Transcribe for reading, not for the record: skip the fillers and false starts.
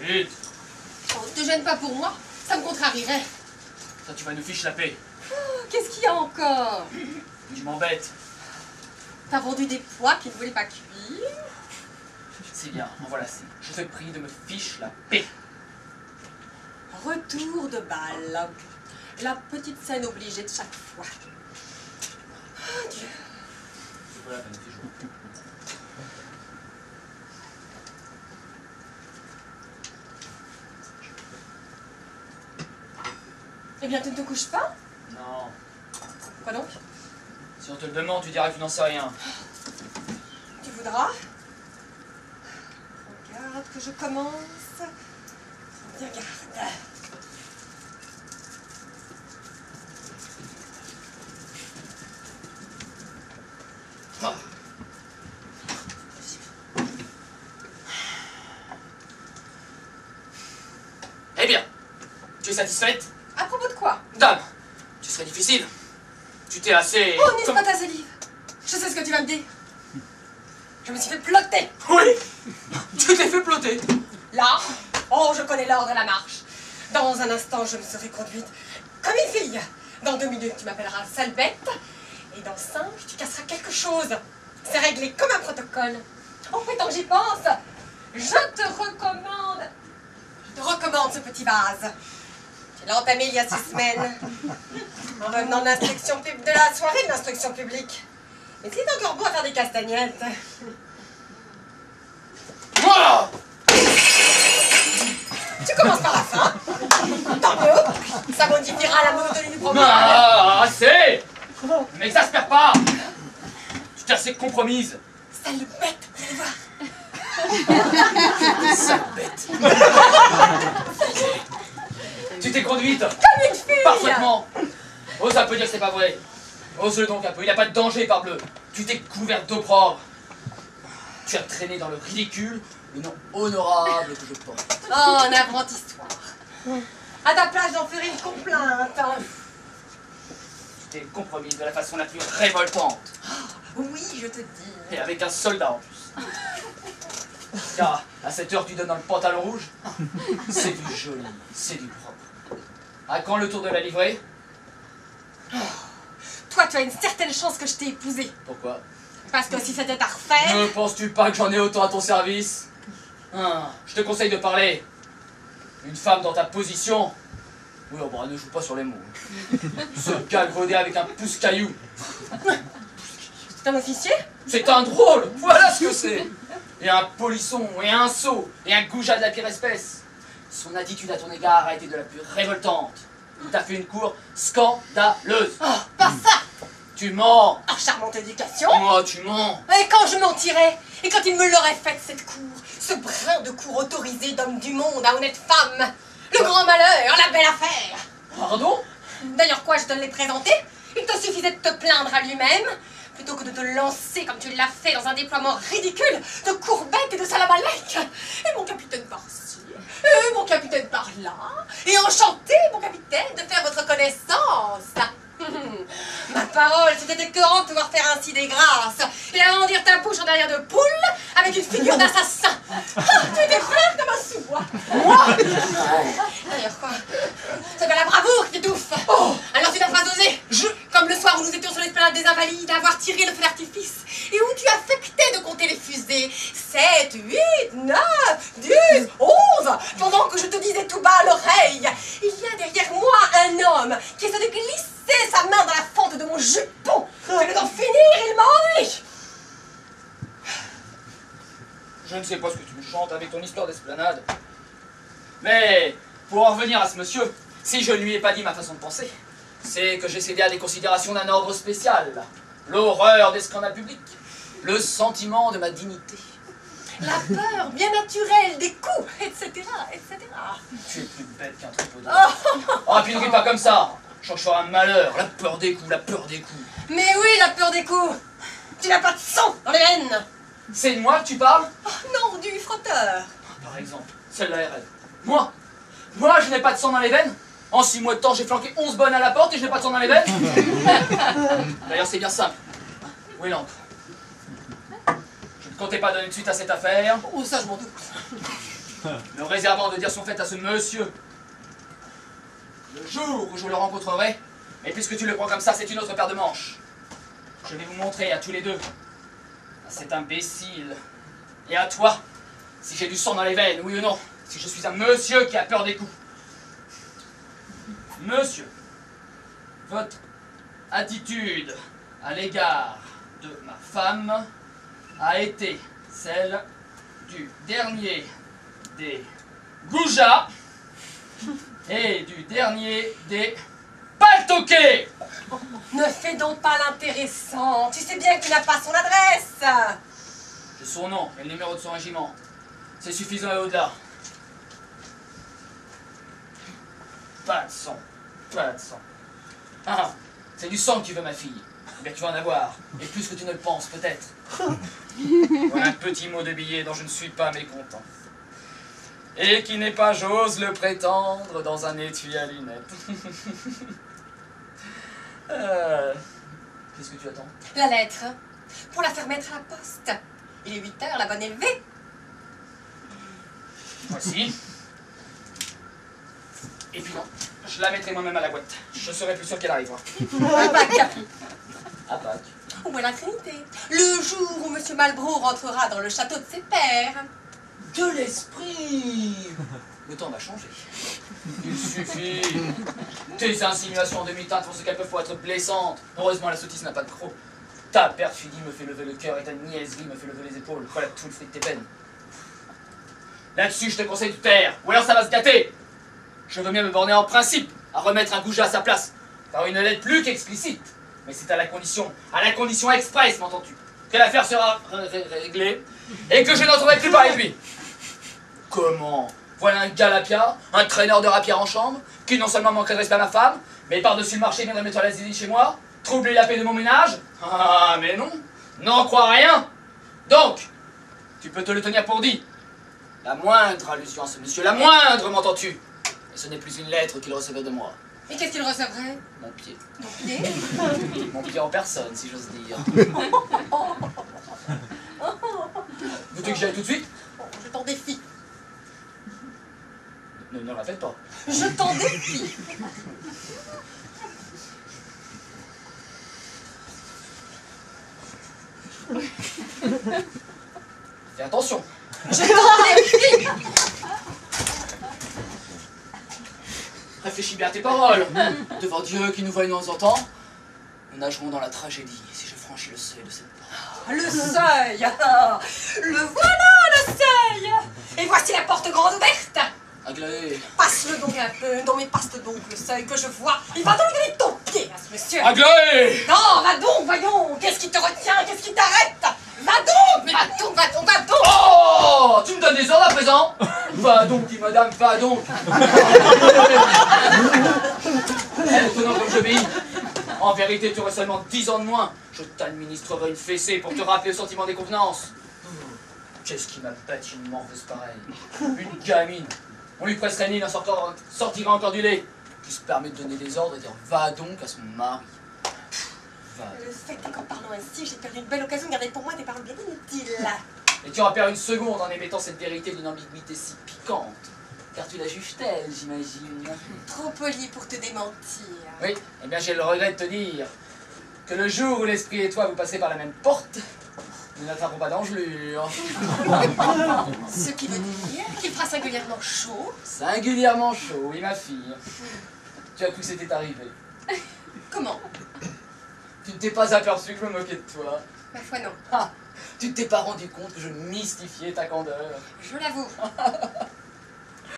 Vite. Oh, te gêne pas pour moi, ça me contrarierait. Ça, tu vas nous ficher la paix. Qu'est-ce qu'il y a encore? Tu m'embêtes. T'as vendu des pois qui ne voulaient pas cuire? C'est bien, en voilà assez. Je te prie de me ficher la paix. Retour de bal. La petite scène obligée de chaque fois. Oh Dieu. C'est pas la peine, tes jours. Eh bien, tu ne te couches pas? Non. Quoi donc? Si on te le demande, tu diras que tu n'en sais rien. Tu voudras? Regarde que je commence. Bien garde. Ah. Eh bien, tu es satisfaite? À propos de quoi? Dame, tu serais difficile. Tu t'es assez... Oh, n'est-ce pas ta salive? Je sais ce que tu vas me dire. Je me suis fait plotter. Oui. Tu t'es fait plotter. Là, oh, je connais l'ordre de la marche. Dans un instant, je me serai conduite comme une fille. Dans 2 minutes, tu m'appelleras sale bête. Et dans 5, tu casseras quelque chose. C'est réglé comme un protocole. Oh, tant que j'y pense, je te recommande ce petit vase. Tu l'as entamé il y a 6 semaines. En revenant de l'instruction de la soirée de l'instruction publique. Mais c'est encore beau à faire des castagnettes. Voilà. Tu commences par la fin. Tant mieux. Ça modifiera la monotonie du problème. Ah, assez. Ne m'exaspère pas. Tu t'es assez compromise. Sale bête, vous allez voir. Sale bête. Tu t'es conduite. Comme une fille. Parfaitement. Ose un peu dire que c'est pas vrai. Ose-le donc un peu. Il n'y a pas de danger, parbleu. Tu t'es couverte d'opprobre. Tu as traîné dans le ridicule le nom honorable que je porte. Oh, navrante histoire. À ta place, j'en ferai une complainte. Tu t'es compromise de la façon la plus révoltante. Oui, je te dis. Et avec un soldat en plus. Car à cette heure, tu donnes dans le pantalon rouge. C'est du joli, c'est du propre. À quand le tour de la livrée? Toi, tu as une certaine chance que je t'ai épousée. Pourquoi? Parce que si c'était à refaire... Ne penses-tu pas que j'en ai autant à ton service? Je te conseille de parler. Une femme dans ta position... Oui, oh, bon, ne joue pas sur les mots. Se galvauder avec un pouce-caillou. C'est un officier? C'est un drôle. Voilà ce que c'est. Et un polisson, et un sot, et un goujat de la pire espèce. Son attitude à ton égard a été de la plus révoltante. Il t'a fait une cour scandaleuse. Oh, pas ça! Tu mens. Ah, charmante éducation! Moi, tu mens. Et quand je mentirais, et quand il me l'aurait faite, cette cour, ce brin de cour autorisé d'homme du monde à honnête femme, le grand malheur, la belle affaire! Pardon? D'ailleurs, quoi, je te l'ai présenté? Il te suffisait de te plaindre à lui-même, plutôt que de te lancer comme tu l'as fait dans un déploiement ridicule de courbettes et de salamalek. Et mon capitaine par-ci, et mon capitaine par-là, et enchanté, mon capitaine, de faire votre connaissance. Ma parole, c'était écœurant de pouvoir faire ainsi des grâces et agrandir ta bouche en derrière de poule avec une figure d'assassin. Ah, tu étais frère comme un sous-bois. Moi? D'ailleurs, quoi? C'est bien la bravoure qui t'étouffe. Oh. Alors tu n'as pas osé, comme le soir où nous étions sur l'esplanade des Invalides, avoir tiré le feu d'artifice et où tu affectais de compter les fusées. 7, 8, 9, 10, 11, pendant que je te disais tout bas à l'oreille, il y a derrière moi un homme qui essaie de glisser sa main dans la fente de mon jupon. Je vais d'en finir, il m'ennuie. Je ne sais pas ce que tu me chantes avec ton histoire d'esplanade. Mais, pour en revenir à ce monsieur, si je ne lui ai pas dit ma façon de penser, c'est que j'ai cédé à des considérations d'un ordre spécial. L'horreur des scandales publics, le sentiment de ma dignité. La peur bien naturelle des coups, etc., etc. Tu es plus bête qu'un troupeau de... Oh, et puis ne crie pas comme ça. Je sens que je ferai un malheur. La peur des coups, la peur des coups. Mais oui, la peur des coups. Tu n'as pas de sang dans les veines. C'est de moi que tu parles? Oh, non, du frotteur. Par exemple, celle-là est raide. Moi, je n'ai pas de sang dans les veines. En 6 mois de temps, j'ai flanqué 11 bonnes à la porte et je n'ai pas de sang dans les veines. D'ailleurs, c'est bien simple. Où est l'encre? Je ne comptais pas donner de suite à cette affaire. Oh, ça, je m'en doute. me réservant de dire son fait à ce monsieur. Le jour où je le rencontrerai, et puisque tu le prends comme ça, c'est une autre paire de manches. Je vais vous montrer à tous les deux, à cet imbécile, et à toi, si j'ai du sang dans les veines, oui ou non, si je suis un monsieur qui a peur des coups. Monsieur, votre attitude à l'égard de ma femme a été celle du dernier des goujats et du dernier des paltoquets. Ne fais donc pas l'intéressant. Tu sais bien qu'il n'a pas son adresse. J'ai son nom et le numéro de son régiment. C'est suffisant et au-delà. Pas de sang. Pas de sang. Ah, c'est du sang que tu veux, ma fille. Eh bien, tu vas en avoir. Et plus que tu ne le penses, peut-être. Voilà un petit mot de billet dont je ne suis pas mécontent. Et qui n'est pas, j'ose le prétendre, dans un étui à lunettes. Qu'est-ce que tu attends? La lettre. Pour la faire mettre à la poste. Il est 8 heures, la bonne élevée. Voici. Et puis non, je la mettrai moi-même à la boîte. Je serai plus sûr qu'elle arrivera. À Pâques. À Pâques. Où est la Trinité? Le jour où M. Malbrough rentrera dans le château de ses pères. De l'esprit. Le temps va changer. Il suffit. Tes insinuations en demi-teinte font ce qu'elles peuvent pour être blessantes. Heureusement, la sottise n'a pas de croc. Ta perfidie me fait lever le cœur et ta niaiserie me fait lever les épaules. Voilà tout le fruit de tes peines. Là-dessus, je te conseille de taire, ou alors ça va se gâter. Je veux bien me borner en principe à remettre un goujat à sa place, par une lettre plus qu'explicite. Mais c'est à la condition expresse, m'entends-tu, que l'affaire sera réglée et que je n'entendrai plus parler de lui. Comment? Voilà un galapia, un traîneur de rapière en chambre, qui non seulement manquerait de respect à ma femme, mais par-dessus le marché viendrait mettre la zizi chez moi, troubler la paix de mon ménage. Ah, mais non, n'en crois rien. Donc, tu peux te le tenir pour dit. La moindre allusion à ce monsieur, la moindre, m'entends-tu? Et ce n'est plus une lettre qu'il recevait de moi. Et qu'est-ce qu'il recevrait? Mon pied. Mon pied? Mon pied en personne, si j'ose dire. Vous voulez que j'aille tout de suite? Je t'en défie. Ne la faites pas. Je t'en défie. Fais attention. Je t'en défie. Réfléchis bien à tes paroles. Devant Dieu qui nous voit et nous entend, nous nagerons dans la tragédie si je franchis le seuil de cette porte. Le seuil. Le voilà, le seuil. Et voici la porte grande ouverte. Aglaé. Passe-le donc un peu. Non mais passe donc le seuil que je vois. Il va donc donner ton pied à ce monsieur. Aglaé. Non, va donc, voyons. Qu'est-ce qui te retient? Qu'est-ce qui t'arrête? Va donc. Va donc, va donc, va donc. Oh, tu me donnes des ordres à présent? Va donc, dit madame, va donc. Étonnant comme j'obéis. En vérité, tu aurais seulement 10 ans de moins. Je t'administrerai une fessée pour te rappeler le sentiment des convenances. Qu'est-ce qui m'a battu une morveuse pareille? Une gamine. On lui presserait ni, il en sortira encore du lait. Qui se permet de donner des ordres et dire va donc à son mari. Va. Le fait est qu'en parlant ainsi, j'ai perdu une belle occasion de garder pour moi des paroles bien inutiles. Et tu auras perdu une seconde en émettant cette vérité d'une ambiguïté si piquante. Car tu la juges telle, j'imagine. Trop poli pour te démentir. Oui, eh bien j'ai le regret de te dire que le jour où l'esprit et toi vous passez par la même porte, nous n'attrapons pas d'engelure. Ce qui veut dire qu'il fera singulièrement chaud. Singulièrement chaud, oui ma fille. Tu as cru que c'était arrivé. Comment? Tu ne t'es pas aperçu que je me moquais de toi. Ma foi non. Ah, tu ne t'es pas rendu compte que je mystifiais ta candeur. Je l'avoue.